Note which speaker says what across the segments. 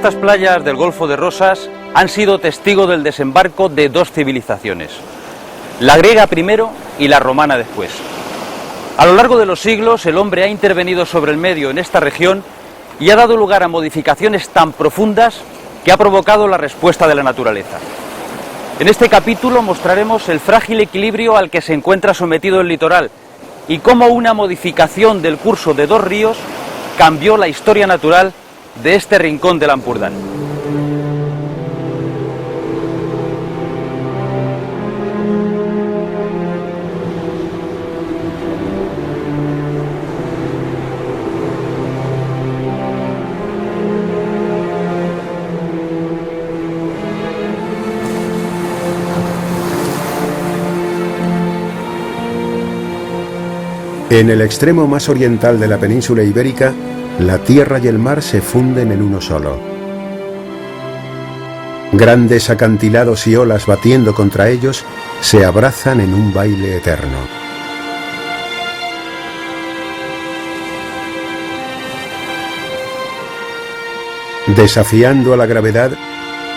Speaker 1: Estas playas del Golfo de Rosas han sido testigo del desembarco de dos civilizaciones, la griega primero y la romana después. A lo largo de los siglos, el hombre ha intervenido sobre el medio en esta región y ha dado lugar a modificaciones tan profundas que ha provocado la respuesta de la naturaleza. En este capítulo mostraremos el frágil equilibrio al que se encuentra sometido el litoral y cómo una modificación del curso de dos ríos cambió la historia natural de este rincón del Ampurdán.
Speaker 2: En el extremo más oriental de la península ibérica, la tierra y el mar se funden en uno solo. Grandes acantilados y olas batiendo contra ellos se abrazan en un baile eterno. Desafiando a la gravedad,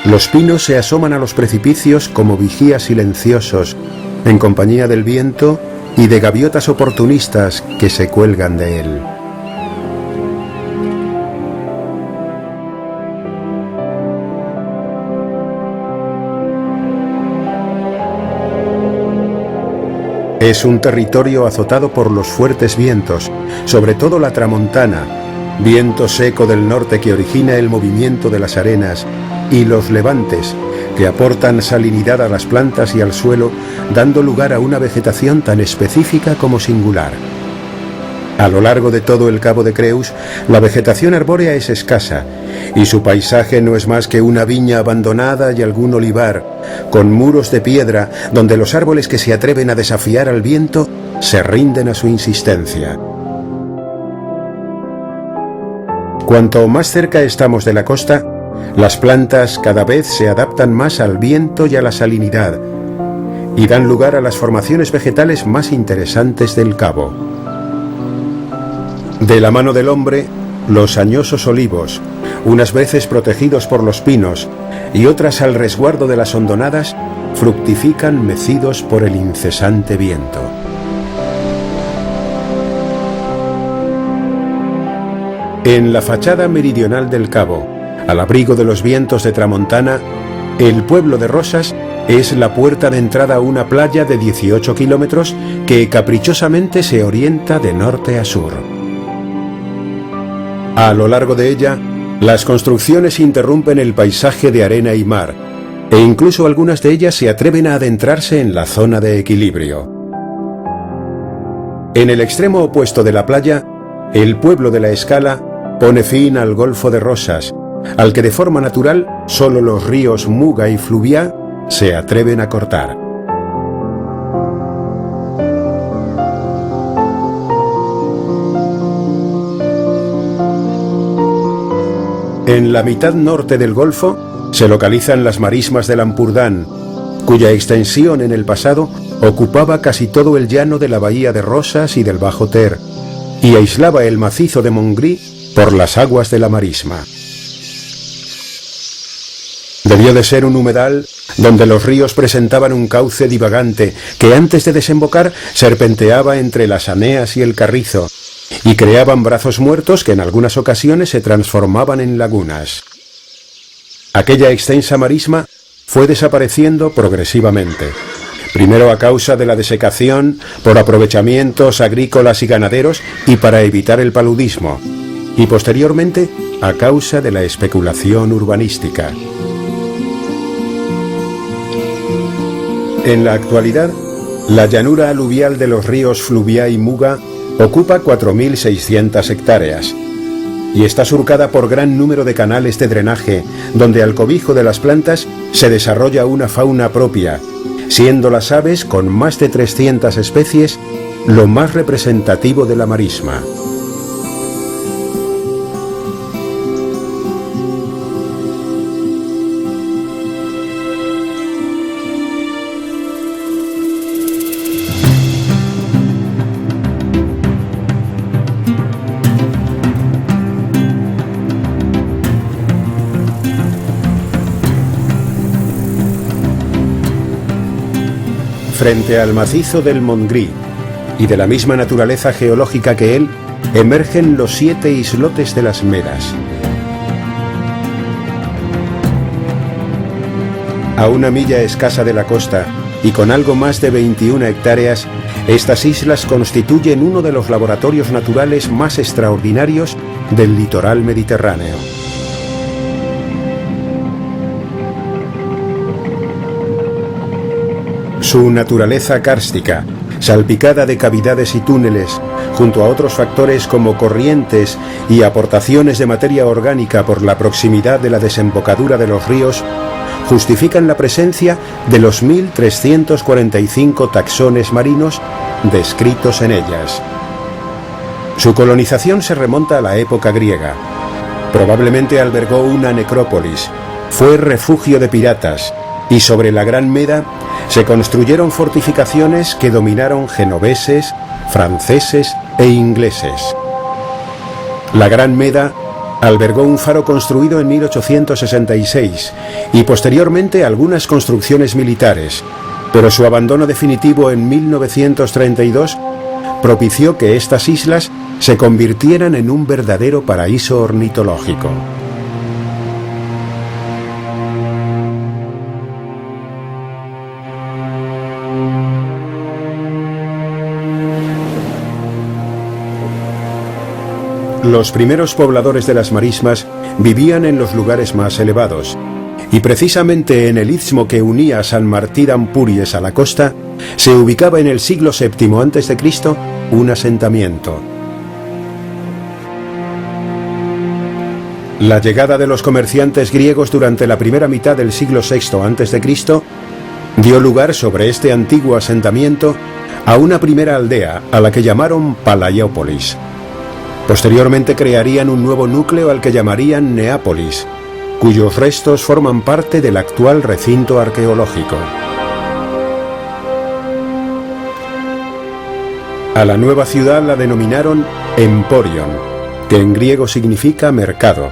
Speaker 2: los pinos se asoman a los precipicios como vigías silenciosos, en compañía del viento y de gaviotas oportunistas que se cuelgan de él. Es un territorio azotado por los fuertes vientos, sobre todo la tramontana, viento seco del norte que origina el movimiento de las arenas, y los levantes, que aportan salinidad a las plantas y al suelo, dando lugar a una vegetación tan específica como singular. A lo largo de todo el Cabo de Creus, la vegetación arbórea es escasa, y su paisaje no es más que una viña abandonada y algún olivar, con muros de piedra donde los árboles que se atreven a desafiar al viento se rinden a su insistencia. Cuanto más cerca estamos de la costa, las plantas cada vez se adaptan más al viento y a la salinidad, y dan lugar a las formaciones vegetales más interesantes del cabo. De la mano del hombre, los añosos olivos, unas veces protegidos por los pinos y otras al resguardo de las hondonadas, fructifican mecidos por el incesante viento. En la fachada meridional del cabo, al abrigo de los vientos de tramontana, el pueblo de Rosas es la puerta de entrada a una playa de 18 kilómetros que caprichosamente se orienta de norte a sur. A lo largo de ella, las construcciones interrumpen el paisaje de arena y mar, e incluso algunas de ellas se atreven a adentrarse en la zona de equilibrio. En el extremo opuesto de la playa, el pueblo de La Escala pone fin al Golfo de Rosas, al que de forma natural solo los ríos Muga y Fluvià se atreven a cortar. En la mitad norte del golfo se localizan las marismas del Ampurdán, cuya extensión en el pasado ocupaba casi todo el llano de la bahía de Rosas y del Bajo Ter, y aislaba el macizo de Montgrí por las aguas de la marisma. Debió de ser un humedal donde los ríos presentaban un cauce divagante que antes de desembocar serpenteaba entre las Aneas y el Carrizo y creaban brazos muertos que en algunas ocasiones se transformaban en lagunas. Aquella extensa marisma fue desapareciendo progresivamente, primero a causa de la desecación por aprovechamientos agrícolas y ganaderos y para evitar el paludismo, y posteriormente a causa de la especulación urbanística. En la actualidad, la llanura aluvial de los ríos Fluvià y Muga ocupa 4.600 hectáreas y está surcada por gran número de canales de drenaje, donde al cobijo de las plantas se desarrolla una fauna propia, siendo las aves, con más de 300 especies, lo más representativo de la marisma. Frente al macizo del Montgrí y de la misma naturaleza geológica que él, emergen los 7 islotes de las Medas. A una milla escasa de la costa y con algo más de 21 hectáreas, estas islas constituyen uno de los laboratorios naturales más extraordinarios del litoral mediterráneo. Su naturaleza kárstica, salpicada de cavidades y túneles, junto a otros factores como corrientes y aportaciones de materia orgánica por la proximidad de la desembocadura de los ríos, justifican la presencia de los 1.345 taxones marinos descritos en ellas. Su colonización se remonta a la época griega. Probablemente albergó una necrópolis, fue refugio de piratas, y sobre la Gran Meda se construyeron fortificaciones que dominaron genoveses, franceses e ingleses. La Gran Meda albergó un faro construido en 1866 y posteriormente algunas construcciones militares, pero su abandono definitivo en 1932 propició que estas islas se convirtieran en un verdadero paraíso ornitológico. Los primeros pobladores de las marismas vivían en los lugares más elevados, y precisamente en el istmo que unía a San Martí de Ampúries a la costa, se ubicaba en el siglo VII a.C. un asentamiento. La llegada de los comerciantes griegos durante la primera mitad del siglo VI a.C. dio lugar sobre este antiguo asentamiento a una primera aldea a la que llamaron Palaiópolis. Posteriormente crearían un nuevo núcleo al que llamarían Neápolis, cuyos restos forman parte del actual recinto arqueológico. A la nueva ciudad la denominaron Emporion, que en griego significa mercado,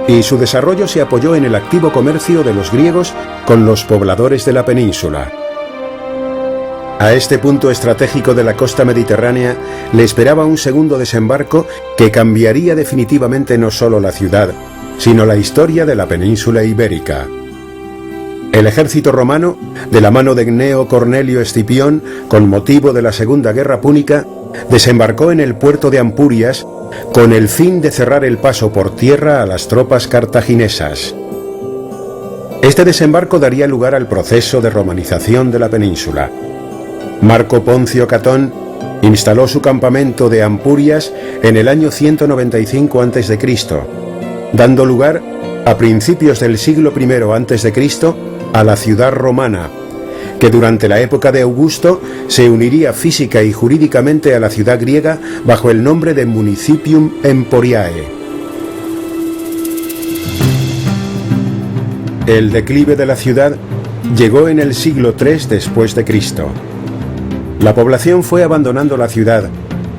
Speaker 2: y su desarrollo se apoyó en el activo comercio de los griegos con los pobladores de la península. A este punto estratégico de la costa mediterránea le esperaba un segundo desembarco que cambiaría definitivamente no solo la ciudad, sino la historia de la península ibérica. El ejército romano, de la mano de Gneo Cornelio Escipión, con motivo de la Segunda Guerra Púnica, desembarcó en el puerto de Ampurias con el fin de cerrar el paso por tierra a las tropas cartaginesas. Este desembarco daría lugar al proceso de romanización de la península. Marco Poncio Catón instaló su campamento de Ampurias en el año 195 a.C., dando lugar, a principios del siglo I a.C., a la ciudad romana, que durante la época de Augusto se uniría física y jurídicamente a la ciudad griega bajo el nombre de Municipium Emporiae. El declive de la ciudad llegó en el siglo III después de Cristo. La población fue abandonando la ciudad,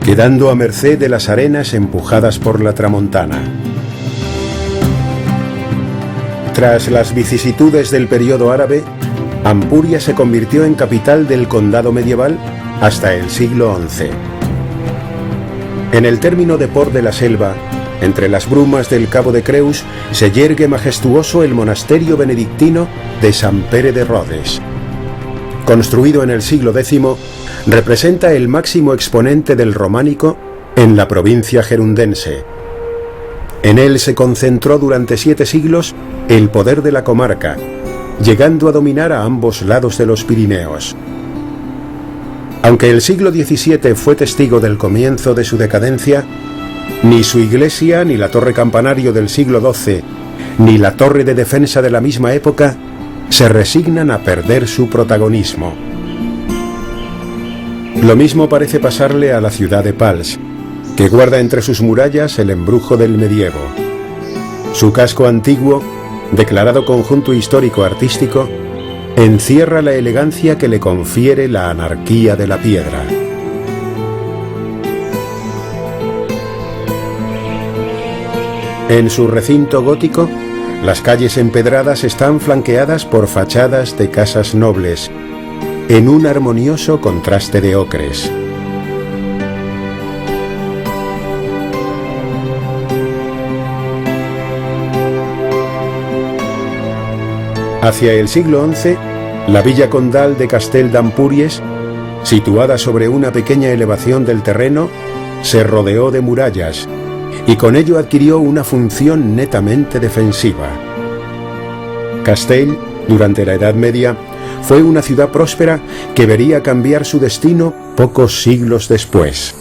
Speaker 2: quedando a merced de las arenas empujadas por la tramontana. Tras las vicisitudes del periodo árabe, Ampurias se convirtió en capital del condado medieval hasta el siglo XI. En el término de Port de la Selva, entre las brumas del Cabo de Creus, se yergue majestuoso el monasterio benedictino de San Pere de Rodes. Construido en el siglo X, representa el máximo exponente del románico en la provincia gerundense. En él se concentró durante 7 siglos el poder de la comarca, llegando a dominar a ambos lados de los Pirineos. Aunque el siglo XVII fue testigo del comienzo de su decadencia, ni su iglesia, ni la torre campanario del siglo XII, ni la torre de defensa de la misma época, se resignan a perder su protagonismo. Lo mismo parece pasarle a la ciudad de Pals, que guarda entre sus murallas el embrujo del medievo. Su casco antiguo, declarado conjunto histórico-artístico, encierra la elegancia que le confiere la anarquía de la piedra. En su recinto gótico, las calles empedradas están flanqueadas por fachadas de casas nobles, en un armonioso contraste de ocres. Hacia el siglo XI, la villa condal de Castel d'Empúries, situada sobre una pequeña elevación del terreno, se rodeó de murallas y con ello adquirió una función netamente defensiva. Castell, durante la Edad Media, fue una ciudad próspera que vería cambiar su destino pocos siglos después.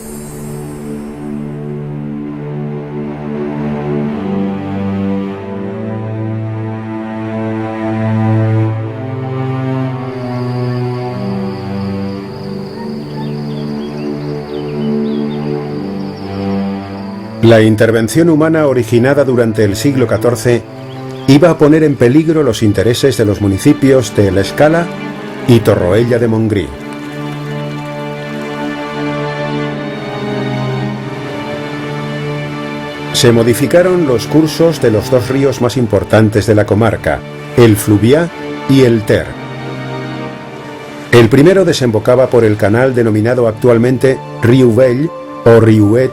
Speaker 2: La intervención humana originada durante el siglo XIV iba a poner en peligro los intereses de los municipios de L'Escala y Torroella de Montgrí. Se modificaron los cursos de los dos ríos más importantes de la comarca, el Fluvià y el Ter. El primero desembocaba por el canal denominado actualmente Riu Vell o Riuet,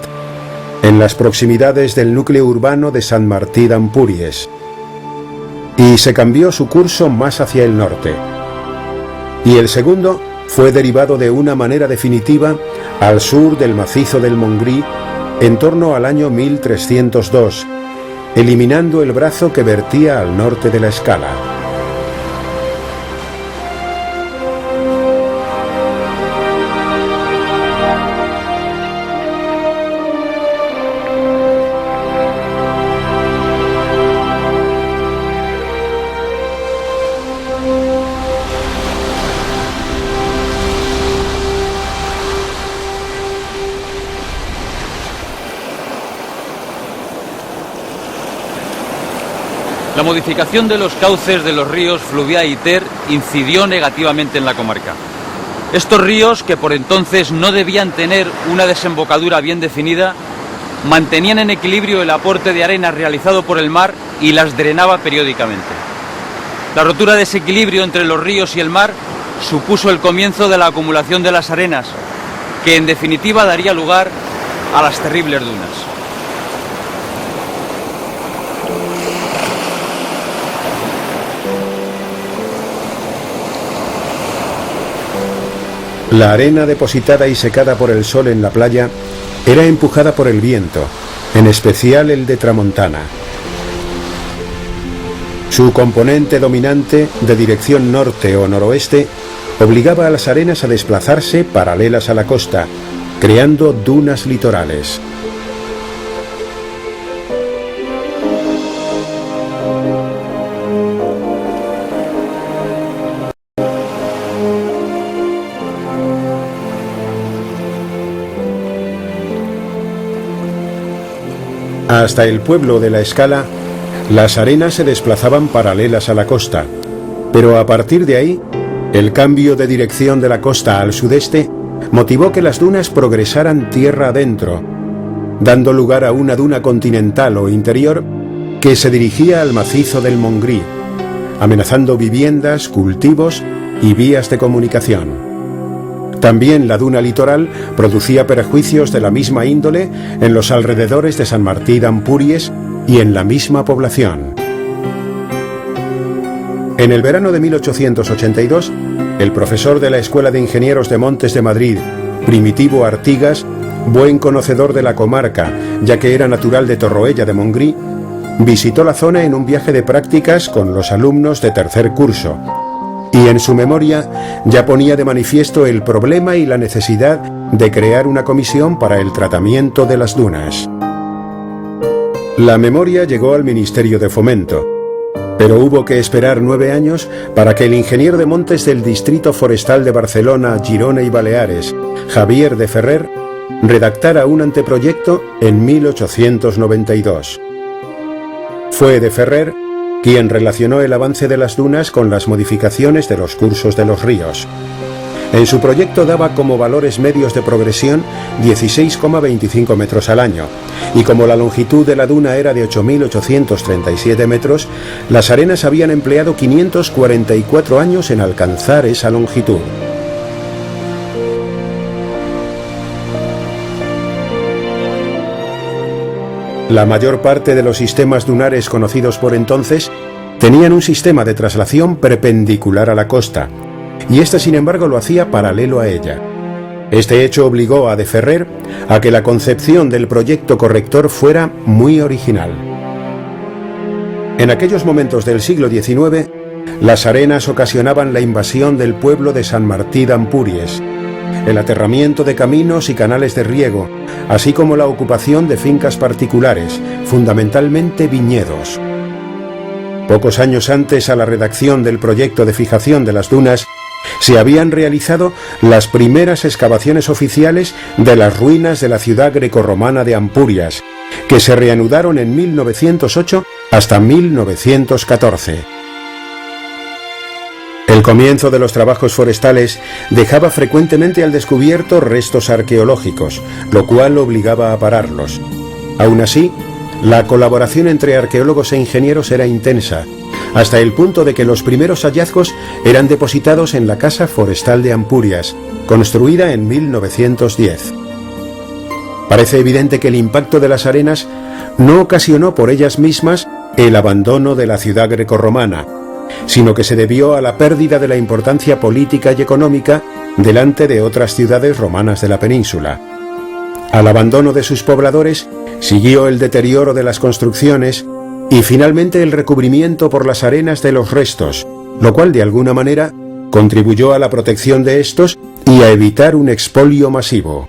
Speaker 2: en las proximidades del núcleo urbano de Sant Martí d'Empúries, y se cambió su curso más hacia el norte. Y el segundo fue derivado de una manera definitiva al sur del macizo del Montgrí en torno al año 1302, eliminando el brazo que vertía al norte de la Escala.
Speaker 1: La modificación de los cauces de los ríos Fluvià y Ter incidió negativamente en la comarca. Estos ríos, que por entonces no debían tener una desembocadura bien definida, mantenían en equilibrio el aporte de arena realizado por el mar y las drenaba periódicamente. La rotura de ese equilibrio entre los ríos y el mar supuso el comienzo de la acumulación de las arenas, que en definitiva daría lugar a las terribles dunas.
Speaker 2: La arena depositada y secada por el sol en la playa era empujada por el viento, en especial el de tramontana. Su componente dominante, de dirección norte o noroeste, obligaba a las arenas a desplazarse paralelas a la costa, creando dunas litorales. Hasta el pueblo de La Escala, las arenas se desplazaban paralelas a la costa, pero a partir de ahí, el cambio de dirección de la costa al sudeste motivó que las dunas progresaran tierra adentro, dando lugar a una duna continental o interior que se dirigía al macizo del Montgrí, amenazando viviendas, cultivos y vías de comunicación. También la duna litoral producía perjuicios de la misma índole en los alrededores de Sant Martí d'Empúries y en la misma población. En el verano de 1882, el profesor de la Escuela de Ingenieros de Montes de Madrid, Primitivo Artigas, buen conocedor de la comarca, ya que era natural de Torroella de Montgrí, visitó la zona en un viaje de prácticas con los alumnos de tercer curso, y en su memoria ya ponía de manifiesto el problema y la necesidad de crear una comisión para el tratamiento de las dunas. La memoria llegó al Ministerio de Fomento, pero hubo que esperar 9 años para que el ingeniero de montes del Distrito Forestal de Barcelona, Girona y Baleares, Javier de Ferrer, redactara un anteproyecto en 1892. Fue de Ferrer quien relacionó el avance de las dunas con las modificaciones de los cursos de los ríos. En su proyecto daba como valores medios de progresión 16,25 metros al año, y como la longitud de la duna era de 8.837 metros, las arenas habían empleado 544 años en alcanzar esa longitud. La mayor parte de los sistemas dunares conocidos por entonces tenían un sistema de traslación perpendicular a la costa, y este sin embargo lo hacía paralelo a ella. Este hecho obligó a de Ferrer a que la concepción del proyecto corrector fuera muy original. En aquellos momentos del siglo XIX, las arenas ocasionaban la invasión del pueblo de Sant Martí d'Empúries, el aterramiento de caminos y canales de riego, así como la ocupación de fincas particulares, fundamentalmente viñedos. Pocos años antes a la redacción del proyecto de fijación de las dunas, se habían realizado las primeras excavaciones oficiales de las ruinas de la ciudad grecorromana de Ampurias, que se reanudaron en 1908 hasta 1914. El comienzo de los trabajos forestales dejaba frecuentemente al descubierto restos arqueológicos, lo cual obligaba a pararlos. Aún así, la colaboración entre arqueólogos e ingenieros era intensa, hasta el punto de que los primeros hallazgos eran depositados en la Casa Forestal de Ampurias, construida en 1910. Parece evidente que el impacto de las arenas no ocasionó por ellas mismas el abandono de la ciudad grecorromana, sino que se debió a la pérdida de la importancia política y económica delante de otras ciudades romanas de la península. Al abandono de sus pobladores siguió el deterioro de las construcciones y finalmente el recubrimiento por las arenas de los restos, lo cual de alguna manera contribuyó a la protección de estos y a evitar un expolio masivo.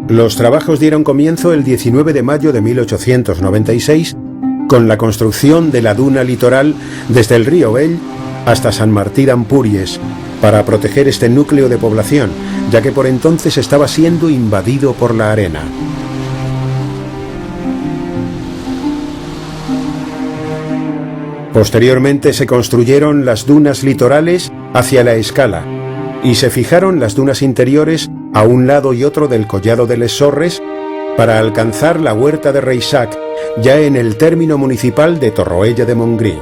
Speaker 2: Los trabajos dieron comienzo el 19 de mayo de 1896 con la construcción de la duna litoral desde el río Vell hasta Sant Martí d'Empúries, para proteger este núcleo de población, ya que por entonces estaba siendo invadido por la arena. Posteriormente se construyeron las dunas litorales hacia la Escala y se fijaron las dunas interiores a un lado y otro del collado de Les Sorres para alcanzar la huerta de Reixac, ya en el término municipal de Torroella de Montgrí.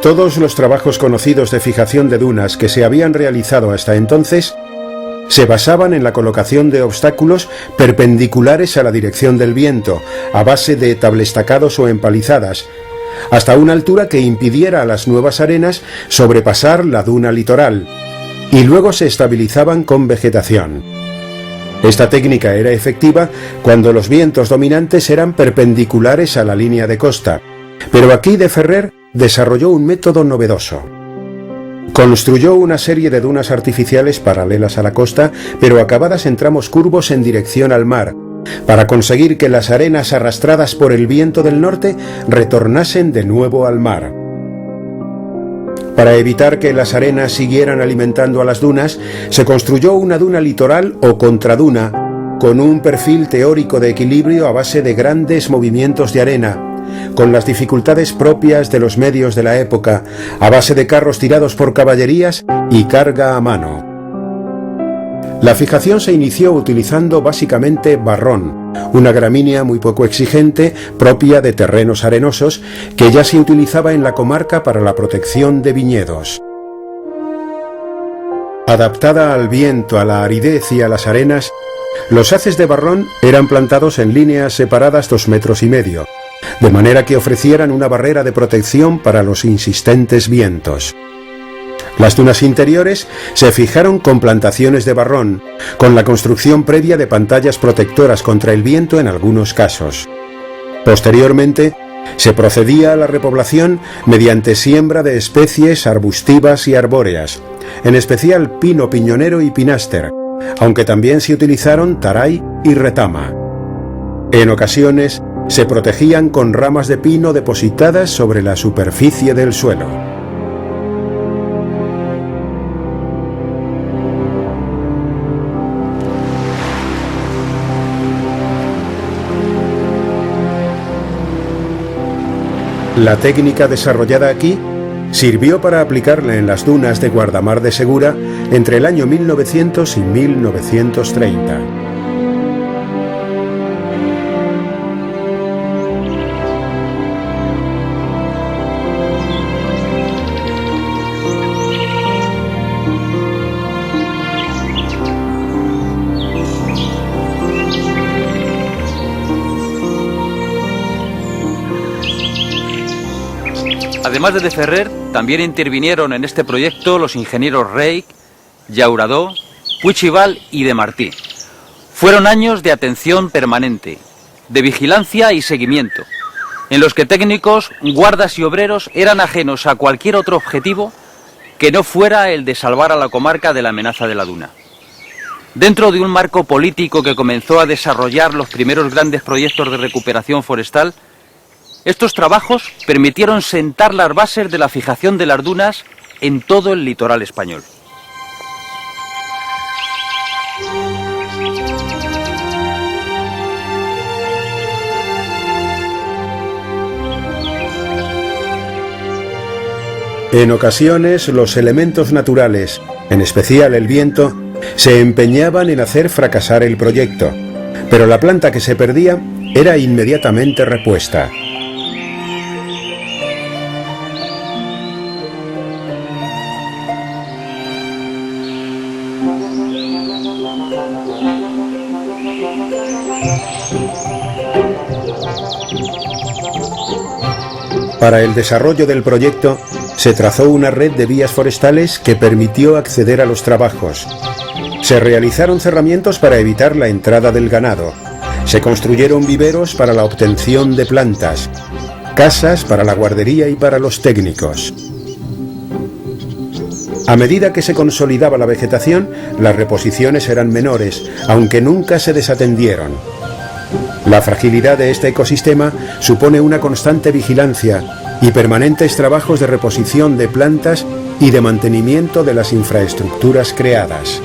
Speaker 2: Todos los trabajos conocidos de fijación de dunas que se habían realizado hasta entonces se basaban en la colocación de obstáculos perpendiculares a la dirección del viento, a base de tablestacados o empalizadas, hasta una altura que impidiera a las nuevas arenas sobrepasar la duna litoral, y luego se estabilizaban con vegetación. Esta técnica era efectiva cuando los vientos dominantes eran perpendiculares a la línea de costa, pero aquí de Ferrer desarrolló un método novedoso. Construyó una serie de dunas artificiales paralelas a la costa, pero acabadas en tramos curvos en dirección al mar, para conseguir que las arenas arrastradas por el viento del norte retornasen de nuevo al mar. Para evitar que las arenas siguieran alimentando a las dunas, se construyó una duna litoral o contraduna, con un perfil teórico de equilibrio a base de grandes movimientos de arena, con las dificultades propias de los medios de la época, a base de carros tirados por caballerías y carga a mano. La fijación se inició utilizando básicamente barrón, una gramínea muy poco exigente, propia de terrenos arenosos, que ya se utilizaba en la comarca para la protección de viñedos. Adaptada al viento, a la aridez y a las arenas, los haces de barrón eran plantados en líneas separadas 2,5 metros, de manera que ofrecieran una barrera de protección para los insistentes vientos. Las dunas interiores se fijaron con plantaciones de barrón, con la construcción previa de pantallas protectoras contra el viento en algunos casos. Posteriormente, se procedía a la repoblación mediante siembra de especies arbustivas y arbóreas, en especial pino piñonero y pináster, aunque también se utilizaron taray y retama. En ocasiones, se protegían con ramas de pino depositadas sobre la superficie del suelo. La técnica desarrollada aquí sirvió para aplicarla en las dunas de Guardamar de Segura entre el año 1900 y 1930.
Speaker 1: además de Ferrer, también intervinieron en este proyecto los ingenieros Reich, Llauradó, Puigvall y de Martí. Fueron años de atención permanente, de vigilancia y seguimiento, en los que técnicos, guardas y obreros eran ajenos a cualquier otro objetivo que no fuera el de salvar a la comarca de la amenaza de la duna. Dentro de un marco político que comenzó a desarrollar los primeros grandes proyectos de recuperación forestal, estos trabajos permitieron sentar las bases de la fijación de las dunas en todo el litoral español.
Speaker 2: En ocasiones, los elementos naturales, en especial el viento, se empeñaban en hacer fracasar el proyecto, pero la planta que se perdía era inmediatamente repuesta. Para el desarrollo del proyecto, se trazó una red de vías forestales que permitió acceder a los trabajos. Se realizaron cerramientos para evitar la entrada del ganado. Se construyeron viveros para la obtención de plantas, casas para la guardería y para los técnicos. A medida que se consolidaba la vegetación, las reposiciones eran menores, aunque nunca se desatendieron. La fragilidad de este ecosistema supone una constante vigilancia y permanentes trabajos de reposición de plantas y de mantenimiento de las infraestructuras creadas.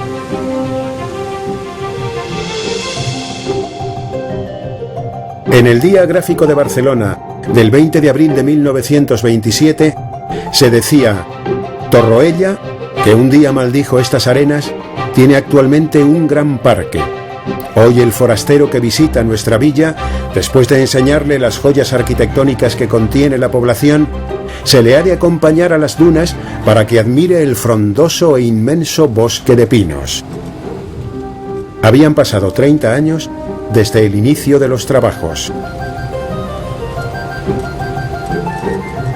Speaker 2: En el Día Gráfico de Barcelona, del 20 de abril de 1927, se decía: Torroella, que un día maldijo estas arenas, tiene actualmente un gran parque. Hoy el forastero que visita nuestra villa, después de enseñarle las joyas arquitectónicas que contiene la población, se le ha de acompañar a las dunas para que admire el frondoso e inmenso bosque de pinos. Habían pasado 30 años desde el inicio de los trabajos.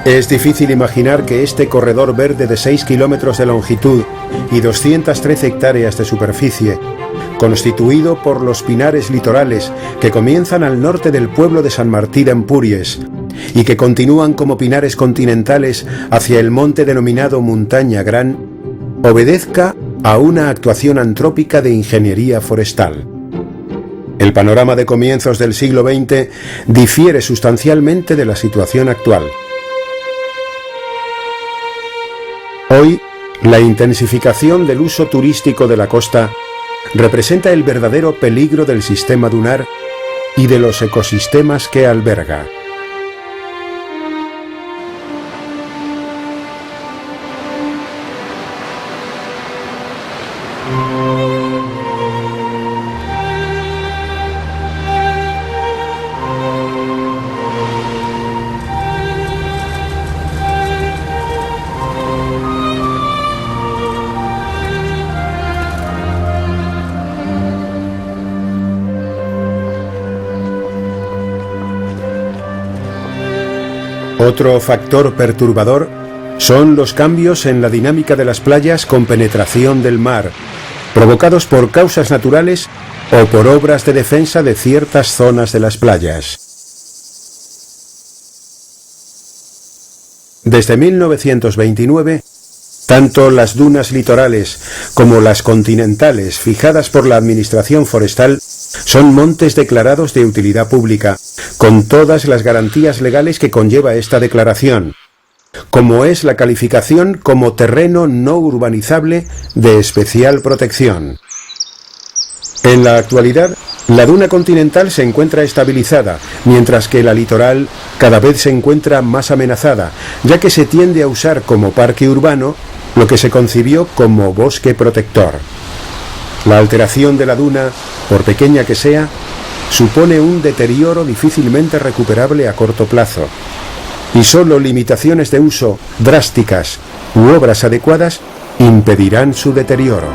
Speaker 2: Es difícil imaginar que este corredor verde de 6 kilómetros de longitud y 213 hectáreas de superficie, constituido por los pinares litorales que comienzan al norte del pueblo de San Martí de Empúries y que continúan como pinares continentales hacia el monte denominado Montaña Gran, obedezca a una actuación antrópica de ingeniería forestal. El panorama de comienzos del siglo XX difiere sustancialmente de la situación actual. Hoy, la intensificación del uso turístico de la costa representa el verdadero peligro del sistema dunar y de los ecosistemas que alberga. Otro factor perturbador son los cambios en la dinámica de las playas con penetración del mar, provocados por causas naturales o por obras de defensa de ciertas zonas de las playas. Desde 1929, tanto las dunas litorales como las continentales fijadas por la Administración Forestal son montes declarados de utilidad pública, con todas las garantías legales que conlleva esta declaración, como es la calificación como terreno no urbanizable de especial protección. En la actualidad, la duna continental se encuentra estabilizada, mientras que la litoral cada vez se encuentra más amenazada, ya que se tiende a usar como parque urbano lo que se concibió como bosque protector. La alteración de la duna, por pequeña que sea, supone un deterioro difícilmente recuperable a corto plazo, y solo limitaciones de uso drásticas u obras adecuadas impedirán su deterioro.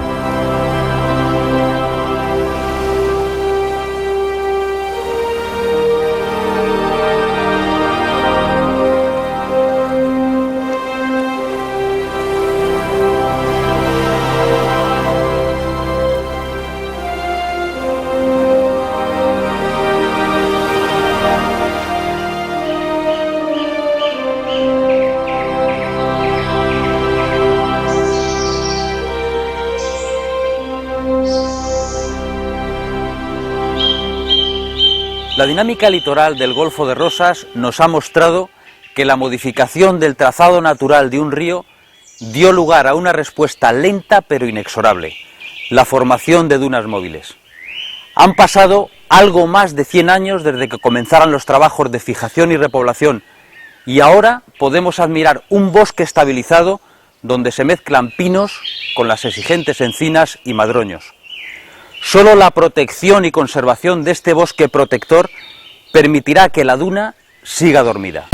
Speaker 1: La dinámica litoral del Golfo de Rosas nos ha mostrado que la modificación del trazado natural de un río dio lugar a una respuesta lenta pero inexorable, la formación de dunas móviles. Han pasado algo más de 100 años desde que comenzaran los trabajos de fijación y repoblación y ahora podemos admirar un bosque estabilizado donde se mezclan pinos con las exigentes encinas y madroños. Solo la protección y conservación de este bosque protector permitirá que la duna siga dormida.